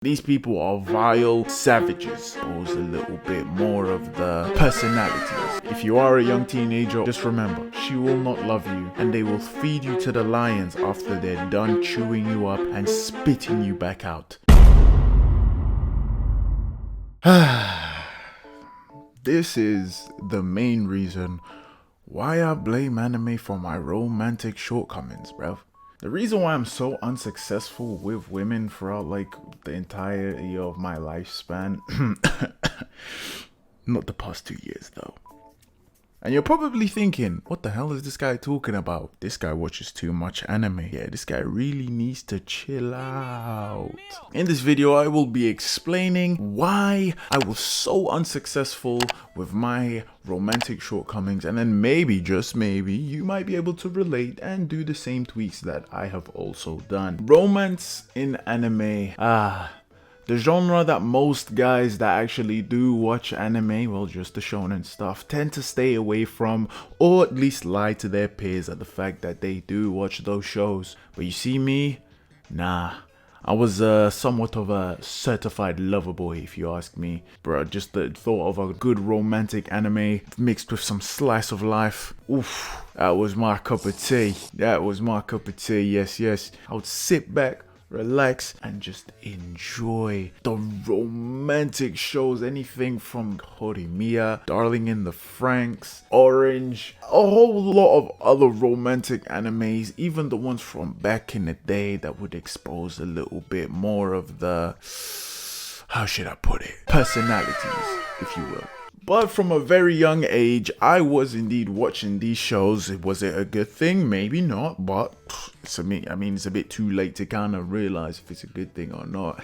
These people are vile savages. Pose a little bit more of the personalities. If you are a young teenager, just remember, she will not love you, and they will feed you to the lions after they're done chewing you up and spitting you back out. This is the main reason why I blame anime for my romantic shortcomings, bruv. The reason why I'm so unsuccessful with women throughout like the entirety of my lifespan, not the past 2 years though. And you're probably thinking, what the hell is this guy talking about? This guy watches too much anime. Yeah, this guy really needs to chill out. In this video, I will be explaining why I was so unsuccessful with my romantic shortcomings, and then maybe, just maybe, you might be able to relate and do the same tweaks that I have also done. Romance in anime, the genre that most guys that actually do watch anime, well, just the shonen stuff, tend to stay away from, or at least lie to their peers at the fact that they do watch those shows. But you see me? Nah. I was somewhat of a certified lover boy, if you ask me. Bro, just the thought of a good romantic anime mixed with some slice of life. Oof, that was my cup of tea. That was my cup of tea, yes. I would sit back, relax, and just enjoy the romantic shows. Anything from Horimiya, Darling in the Franxx, Orange, a whole lot of other romantic animes, even the ones from back in the day that would expose a little bit more of the, how should I put it, personalities, if you will. But from a very young age, I was indeed watching these shows. Was it a good thing? Maybe not, but it's a bit too late to kind of realize if it's a good thing or not.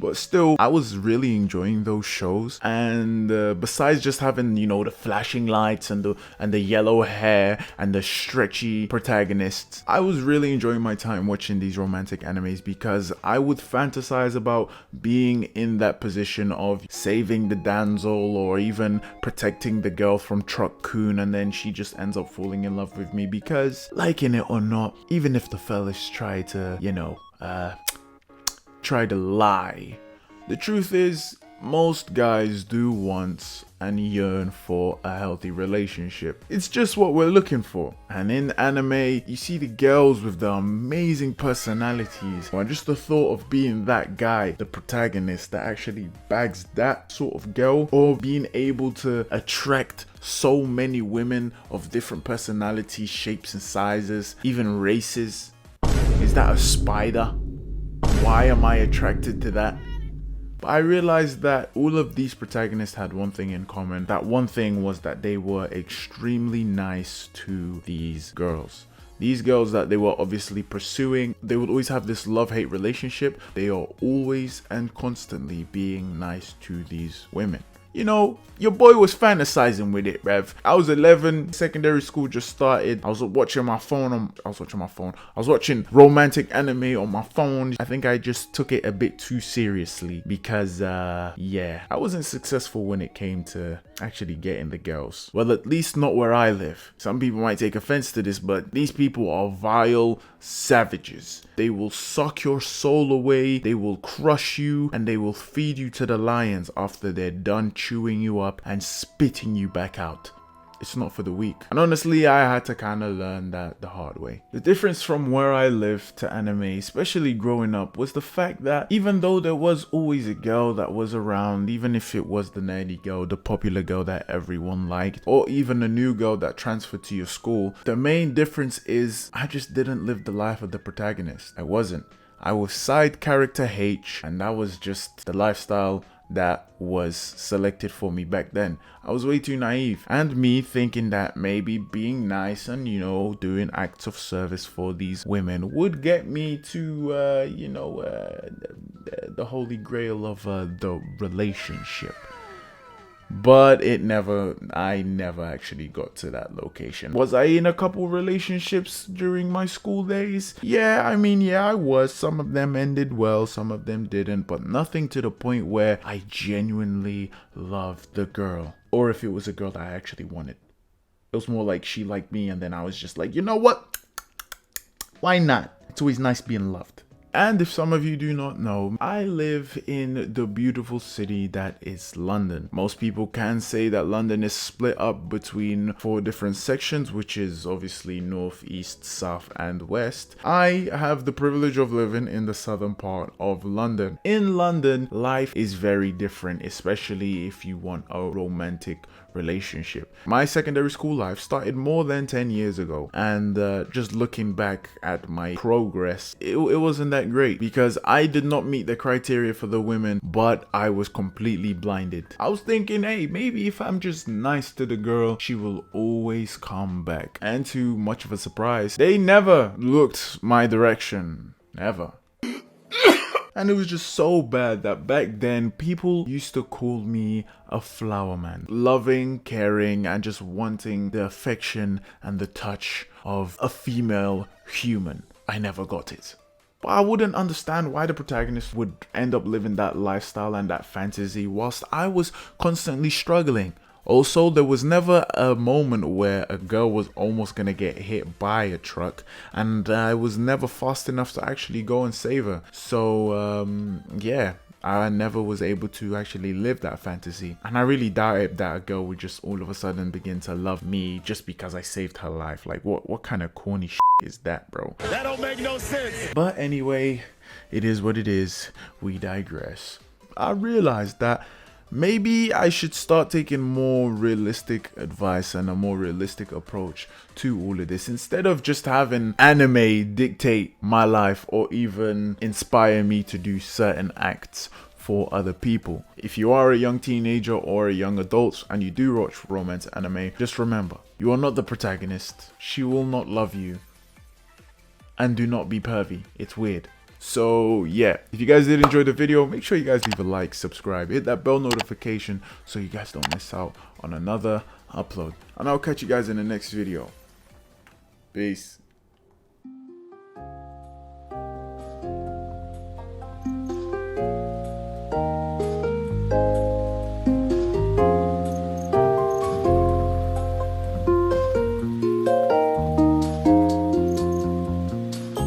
But still, I was really enjoying those shows, and besides just having, you know, the flashing lights and the yellow hair and the stretchy protagonists, I was really enjoying my time watching these romantic animes because I would fantasize about being in that position of saving the damsel or even protecting the girl from Truck-kun, and then she just ends up falling in love with me because, liking it or not, even if the fellas try to, you know, try to lie, the truth is, most guys do want and yearn for a healthy relationship. It's just what we're looking for. And in anime, you see the girls with the amazing personalities, or just the thought of being that guy, the protagonist that actually bags that sort of girl, or being able to attract so many women of different personalities, shapes and sizes, even races. Is that a spider? Why am I attracted to that? But I realized that all of these protagonists had one thing in common. That one thing was that they were extremely nice to these girls. These girls that they were obviously pursuing, they would always have this love-hate relationship. They are always and constantly being nice to these women. You know, your boy was fantasizing with it, bruv. I was 11, secondary school just started. I was watching romantic anime on my phone. I think I just took it a bit too seriously because, yeah, I wasn't successful when it came to actually getting the girls. Well, at least not where I live. Some people might take offense to this, but these people are vile savages. They will suck your soul away, they will crush you, and they will feed you to the lions after they're done chewing you up and spitting you back out. It's not for the weak. And honestly, I had to kind of learn that the hard way. The difference from where I live to anime, especially growing up, was the fact that even though there was always a girl that was around, even if it was the nerdy girl, the popular girl that everyone liked, or even a new girl that transferred to your school, the main difference is I just didn't live the life of the protagonist. I wasn't. I was side character H, and that was just the lifestyle that was selected for me back then. I was way too naive, and me thinking that maybe being nice and, you know, doing acts of service for these women would get me to the holy grail of the relationship. But I never actually got to that location. Was I in a couple relationships during my school days? Yeah, I was. Some of them ended well, some of them didn't, but nothing to the point where I genuinely loved the girl. Or if it was a girl that I actually wanted. It was more like she liked me, and then I was just like, you know what? Why not? It's always nice being loved. And if some of you do not know, I live in the beautiful city that is London. Most people can say that London is split up between 4 different sections, which is obviously north, east, south, and west. I have the privilege of living in the southern part of London. In London, life is very different, especially if you want a romantic relationship. My secondary school life started more than 10 years ago, and just looking back at my progress, it wasn't that great because I did not meet the criteria for the women, but I was completely blinded. I was thinking, hey, maybe if I'm just nice to the girl, she will always come back. And to much of a surprise, they never looked my direction. Never. And it was just so bad that back then people used to call me a flower man. Loving, caring, and just wanting the affection and the touch of a female human. I never got it. But I wouldn't understand why the protagonist would end up living that lifestyle and that fantasy whilst I was constantly struggling. Also, there was never a moment where a girl was almost gonna get hit by a truck, and I was never fast enough to actually go and save her. So, yeah, I never was able to actually live that fantasy. And I really doubted that a girl would just all of a sudden begin to love me just because I saved her life. Like, what kind of corny shit is that, bro? That don't make no sense. But anyway, it is what it is. We digress. I realized that maybe I should start taking more realistic advice and a more realistic approach to all of this instead of just having anime dictate my life or even inspire me to do certain acts for other people. If you are a young teenager or a young adult and you do watch romance anime, just remember, you are not the protagonist. She will not love you. And do not be pervy. It's weird. So yeah, if you guys did enjoy the video, make sure you guys leave a like, subscribe, hit that bell notification so you guys don't miss out on another upload. And I'll catch you guys in the next video. Peace.